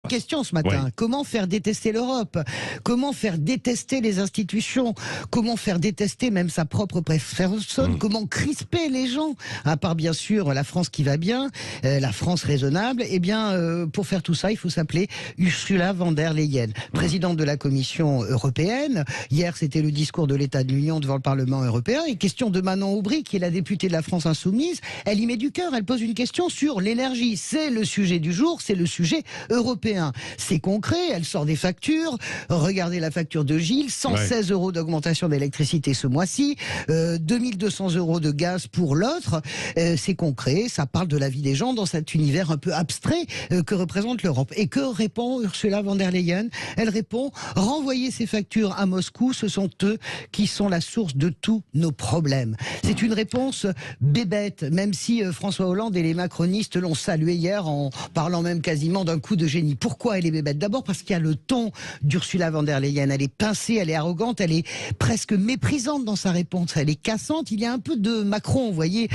question ce matin. Oui. Comment faire détester l'Europe? Comment faire détester les institutions? Comment faire détester même sa propre personne? Comment crisper les gens? À part bien sûr la France qui va bien, la France raisonnable. Eh bien, pour faire tout ça, il faut s'appeler Ursula von der Leyen, présidente de la Commission européenne. Hier, c'était le discours de l'État de l'Union devant le Parlement européen. Et question de Manon Aubry, qui est la députée de la France Insoumise, elle y met du cœur. Elle pose une question sur l'énergie. C'est le sujet du jour, c'est le sujet européen. C'est concret, elle sort des factures. Regardez la facture de Gilles, 116 euros d'augmentation d'électricité ce mois-ci, 2200 euros de gaz pour l'autre. C'est concret, ça parle de la vie des gens dans cet univers un peu abstrait que représente l'Europe. Et que répond Ursula von der Leyen? Elle répond: renvoyer ces factures à Moscou, ce sont eux qui sont la source de tous nos problèmes. C'est une réponse bébête, même si François Hollande et les macronistes l'ont salué hier en parlant même quasiment d'un coup de génie. Pourquoi elle est bébête? D'abord parce qu'il y a le ton d'Ursula von der Leyen. Elle est pincée, elle est arrogante, elle est presque méprisante dans sa réponse. Elle est cassante. Il y a un peu de Macron, vous voyez,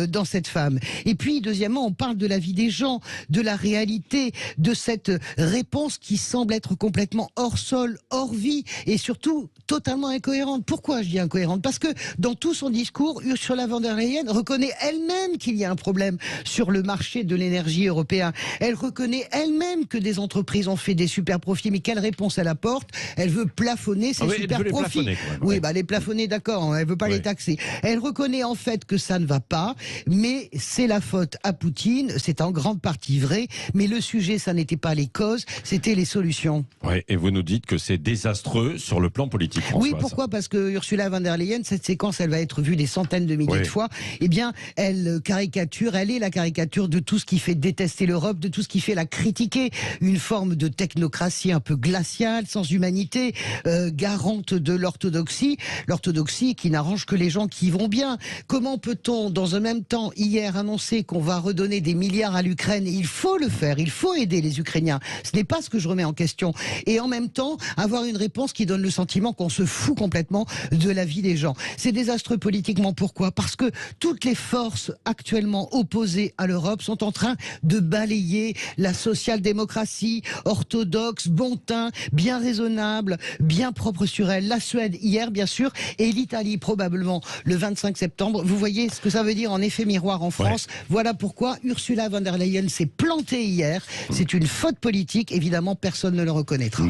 dans cette femme. Et puis, deuxièmement, on parle de la vie des gens, de la réalité, de cette réponse qui semble être complètement hors sol, hors vie, et surtout totalement incohérente. Pourquoi je dis incohérente? Parce que dans tout son discours, Ursula von der Leyen reconnaît elle-même qu'il y a un problème sur le marché de l'énergie européen. Elle reconnaît elle-même que des entreprises ont fait des super profits, mais quelle réponse elle apporte? Elle veut plafonner ces super profits. Oui, les plafonner, d'accord, elle veut pas les taxer. Elle reconnaît en fait que ça ne va pas, mais c'est la faute à Poutine, c'est en grande partie vrai, mais le sujet, ça n'était pas les causes, c'était les solutions. Oui, et vous nous dites que c'est désastreux sur le plan politique, Françoise. Oui, pourquoi? Parce que Ursula von der Leyen, cette séquence, elle va être vue des centaines de milliers de fois. Eh bien, elle est la caricature de tout ce qui fait détester l'Europe, de tout ce qui fait la critiquer. Une forme de technocratie un peu glaciale, sans humanité, garante de l'orthodoxie qui n'arrange que les gens qui vont bien. Comment peut-on, dans un même temps, hier, annoncer qu'on va redonner des milliards à l'Ukraine? Il faut le faire, il faut aider les Ukrainiens. Ce n'est pas ce que je remets en question. Et en même temps, avoir une réponse qui donne le sentiment qu'on se fout complètement de la vie des gens. C'est désastreux politiquement. Pourquoi? Parce que toutes les forces actuellement opposées à l'Europe sont en train de balayer la social-démocratie orthodoxe, bon teint, bien raisonnable, bien propre sur elle. La Suède hier, bien sûr, et l'Italie probablement le 25 septembre. Vous voyez ce que ça veut dire en effet miroir en France. Voilà pourquoi Ursula von der Leyen s'est plantée hier. C'est une faute politique. Évidemment, personne ne le reconnaîtra.